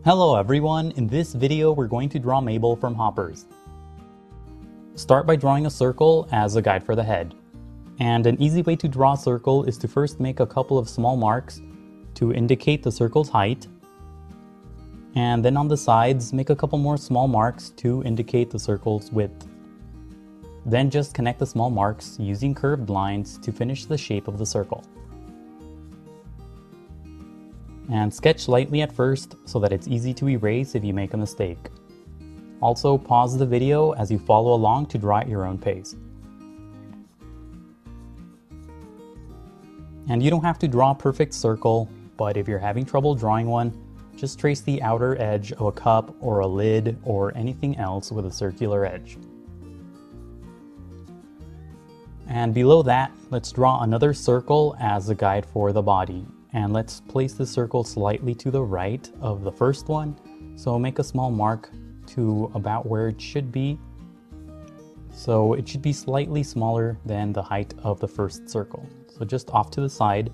Hello everyone, in this video we're going to draw Mabel from Hoppers. Start by drawing a circle as a guide for the head. And an easy way to draw a circle is to first make a couple of small marks to indicate the circle's height. And then on the sides, make a couple more small marks to indicate the circle's width. Then just connect the small marks using curved lines to finish the shape of the circle. And sketch lightly at first so that it's easy to erase if you make a mistake. Also pause the video as you follow along to draw at your own pace. And you don't have to draw a perfect circle, but if you're having trouble drawing one, just trace the outer edge of a cup or a lid or anything else with a circular edge. And below that, let's draw another circle as a guide for the body. And let's place the circle slightly to the right of the first one. So make a small mark to about where it should be. So it should be slightly smaller than the height of the first circle. So just off to the side,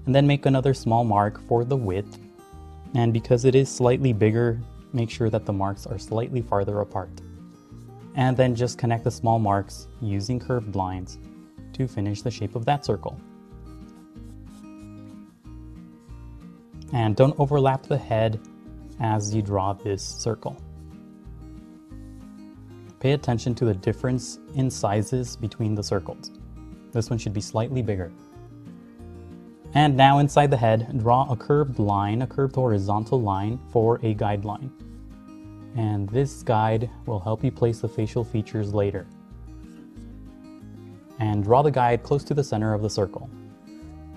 and then make another small mark for the width. And because it is slightly bigger, make sure that the marks are slightly farther apart. And then just connect the small marks using curved lines to finish the shape of that circle. And don't overlap the head as you draw this circle. Pay attention to the difference in sizes between the circles. This one should be slightly bigger. And now inside the head, draw a curved line, a curved horizontal line for a guideline. And this guide will help you place the facial features later. And draw the guide close to the center of the circle.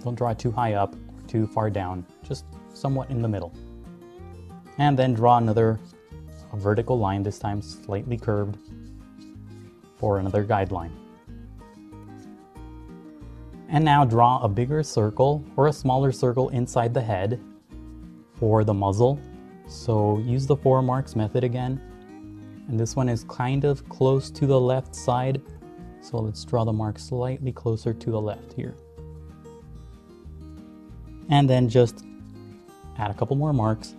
Don't draw it too high up or too far down, just somewhat in the middle. And then draw another vertical line, this time slightly curved, for another guideline. And now draw a bigger circle or a smaller circle inside the head for the muzzle. So use the 4 marks method again. And this one is kind of close to the left side. So let's draw the mark slightly closer to the left here. And then just add a couple more marks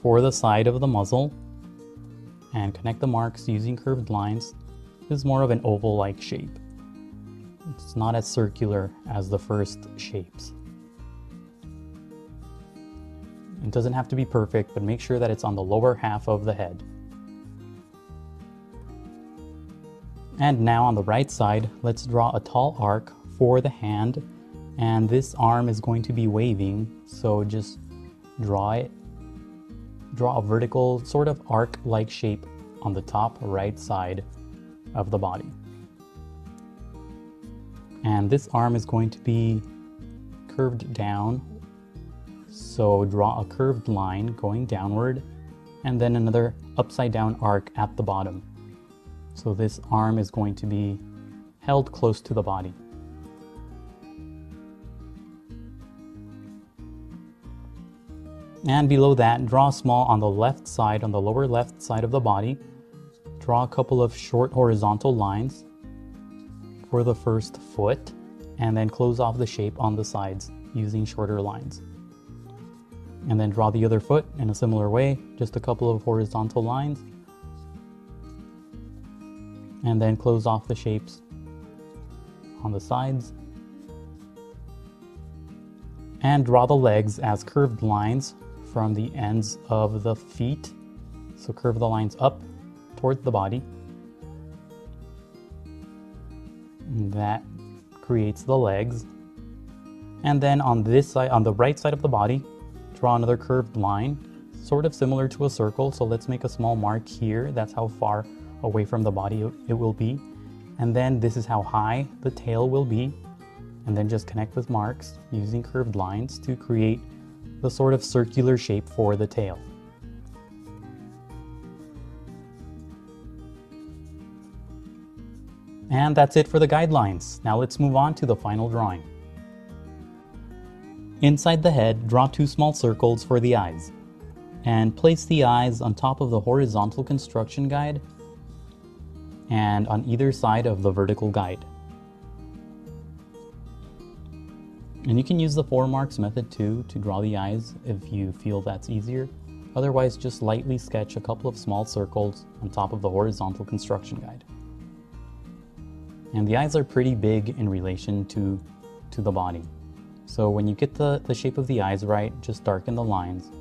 for the side of the muzzle and connect the marks using curved lines. This is more of an oval-like shape. It's not as circular as the first shapes. It doesn't have to be perfect, but make sure that it's on the lower half of the head. And now on the right side, let's draw a tall arc for the hand. And this arm is going to be waving, so just draw it. Draw a vertical sort of arc-like shape on the top right side of the body. And this arm is going to be curved down, so draw a curved line going downward, and then another upside down arc at the bottom. So this arm is going to be held close to the body. And below that, draw small on the left side, on the lower left side of the body. Draw a couple of short horizontal lines for the first foot, and then close off the shape on the sides using shorter lines. And then draw the other foot in a similar way, just a couple of horizontal lines. And then close off the shapes on the sides. And draw the legs as curved lines from the ends of the feet. So curve the lines up towards the body. And that creates the legs. And then on this side, on the right side of the body, draw another curved line, sort of similar to a circle. So let's make a small mark here. That's how far away from the body it will be. And then this is how high the tail will be. And then just connect the marks using curved lines to create the sort of circular shape for the tail. And that's it for the guidelines. Now let's move on to the final drawing. Inside the head, draw 2 small circles for the eyes. And place the eyes on top of the horizontal construction guide and on either side of the vertical guide. And you can use the 4 marks method too to draw the eyes if you feel that's easier. Otherwise, just lightly sketch a couple of small circles on top of the horizontal construction guide. And the eyes are pretty big in relation to the body. So when you get the shape of the eyes right, just darken the lines.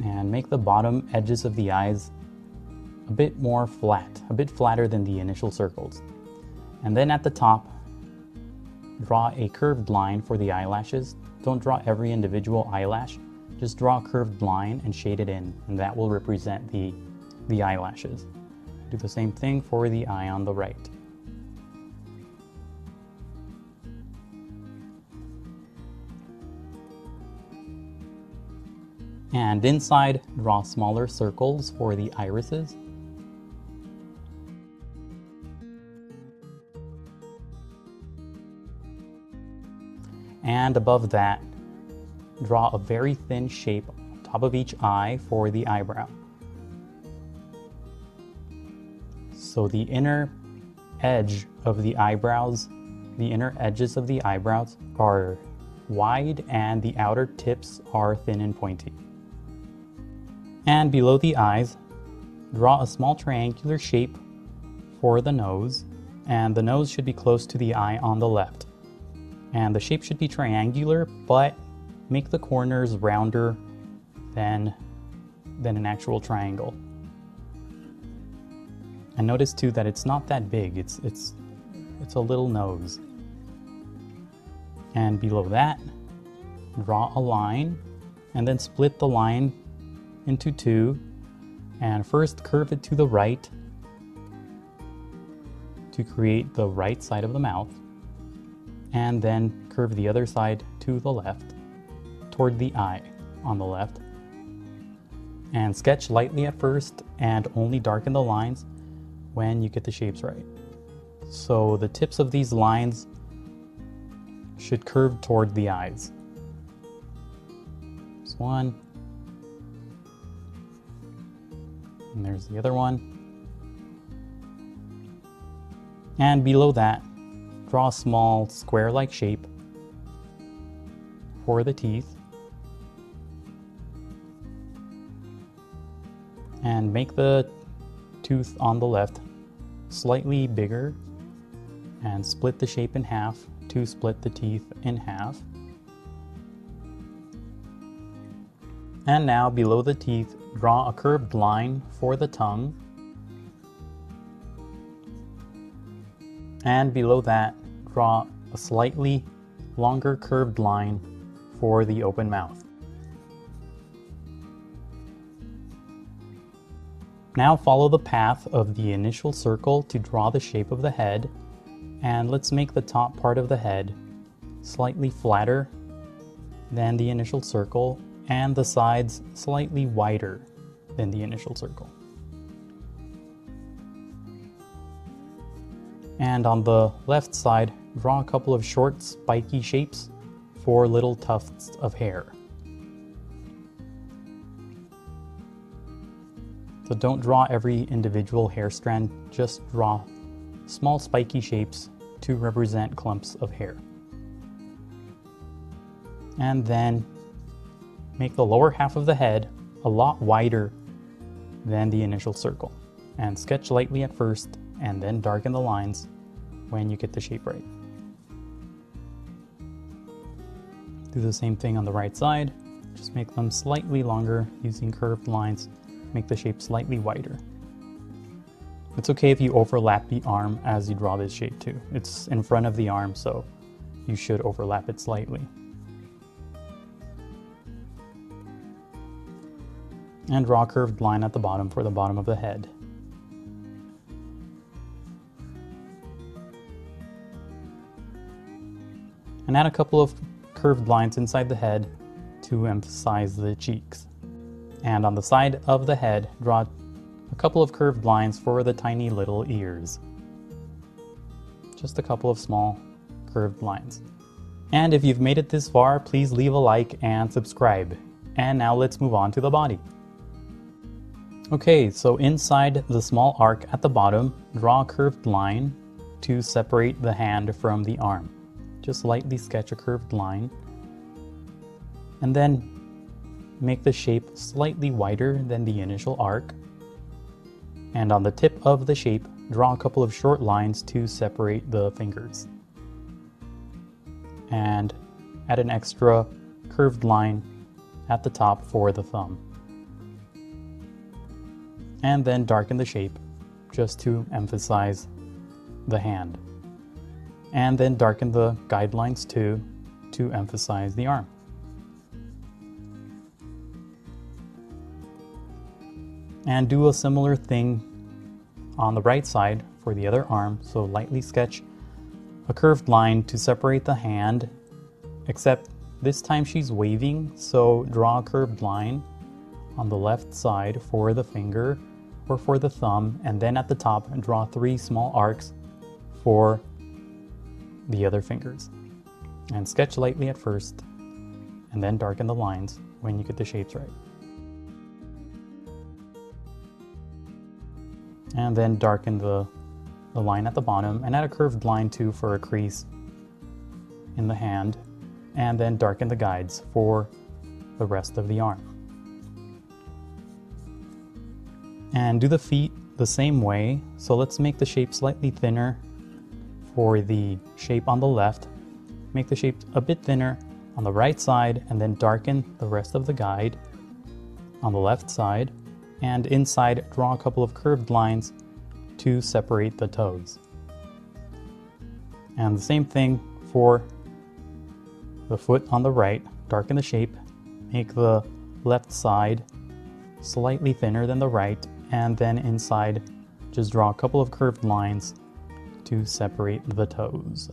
And make the bottom edges of the eyes a bit more flat, a bit flatter than the initial circles. And then at the top, draw a curved line for the eyelashes. Don't draw every individual eyelash, just draw a curved line and shade it in, and that will represent the eyelashes. Do the same thing for the eye on the right. And inside, draw smaller circles for the irises. And above that, draw a very thin shape on top of each eye for the eyebrow. So the inner edge of the eyebrows, the inner edges of the eyebrows are wide and the outer tips are thin and pointy. And below the eyes, draw a small triangular shape for the nose, and the nose should be close to the eye on the left. And the shape should be triangular, but make the corners rounder than an actual triangle. And notice too that it's not that big, it's a little nose. And below that, draw a line, and then split the line into two, and first curve it to the right to create the right side of the mouth, and then curve the other side to the left toward the eye on the left, and sketch lightly at first and only darken the lines when you get the shapes right. So the tips of these lines should curve toward the eyes. There's one. And there's the other one. And below that, draw a small square-like shape for the teeth. And make the tooth on the left slightly bigger and split the shape in half to split the teeth in half. And now below the teeth, draw a curved line for the tongue. And below that, draw a slightly longer curved line for the open mouth. Now follow the path of the initial circle to draw the shape of the head, and let's make the top part of the head slightly flatter than the initial circle and the sides slightly wider than the initial circle. And on the left side, draw a couple of short spiky shapes for little tufts of hair. So don't draw every individual hair strand, just draw small spiky shapes to represent clumps of hair. And then make the lower half of the head a lot wider than the initial circle, and sketch lightly at first and then darken the lines when you get the shape right. Do the same thing on the right side, just make them slightly longer using curved lines, make the shape slightly wider. It's okay if you overlap the arm as you draw this shape too. It's in front of the arm, so you should overlap it slightly. And draw a curved line at the bottom for the bottom of the head. And add a couple of curved lines inside the head to emphasize the cheeks. And on the side of the head, draw a couple of curved lines for the tiny little ears. Just a couple of small curved lines. And if you've made it this far, please leave a like and subscribe. And now let's move on to the body. Okay, so inside the small arc at the bottom, draw a curved line to separate the hand from the arm. just lightly sketch a curved line, and then make the shape slightly wider than the initial arc. And on the tip of the shape, draw a couple of short lines to separate the fingers. And add an extra curved line at the top for the thumb. And then darken the shape just to emphasize the hand. And then darken the guidelines too to emphasize the arm. And do a similar thing on the right side for the other arm, so lightly sketch a curved line to separate the hand, except this time she's waving, so draw a curved line on the left side for the finger or for the thumb, and then at the top draw 3 small arcs for the other fingers. And sketch lightly at first, and then darken the lines when you get the shapes right. And then darken the line at the bottom, and add a curved line too for a crease in the hand, and then darken the guides for the rest of the arm. And do the feet the same way, so let's make the shape slightly thinner for the shape on the left, make the shape a bit thinner on the right side, and then darken the rest of the guide on the left side, and inside draw a couple of curved lines to separate the toes. And the same thing for the foot on the right, darken the shape, make the left side slightly thinner than the right, and then inside just draw a couple of curved lines to separate the toes.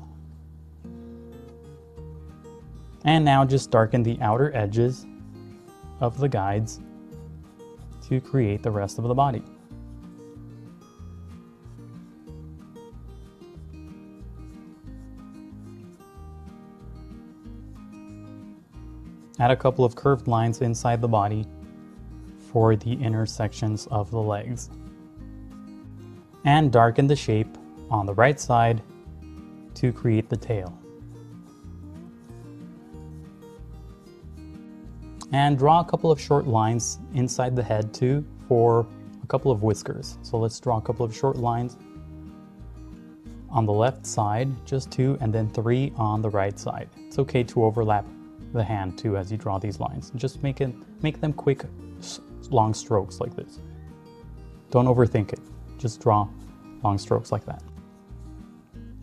And now just darken the outer edges of the guides to create the rest of the body. Add a couple of curved lines inside the body for the inner sections of the legs. And darken the shape on the right side to create the tail. And draw a couple of short lines inside the head too for a couple of whiskers. So let's draw a couple of short lines on the left side, just 2, and then 3 on the right side. It's okay to overlap the hand too as you draw these lines. Just make them quick, long strokes like this. Don't overthink it. Just draw long strokes like that.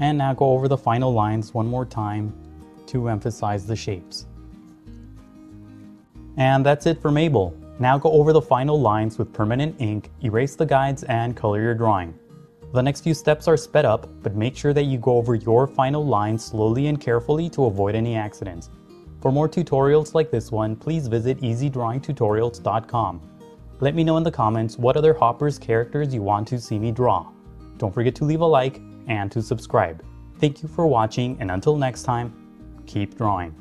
And now go over the final lines one more time to emphasize the shapes. And that's it for Mabel. Now go over the final lines with permanent ink, erase the guides, and color your drawing. The next few steps are sped up, but make sure that you go over your final lines slowly and carefully to avoid any accidents. For more tutorials like this one, please visit easydrawingtutorials.com. Let me know in the comments what other Hoppers characters you want to see me draw. Don't forget to leave a like and to subscribe. Thank you for watching, and until next time, keep drawing.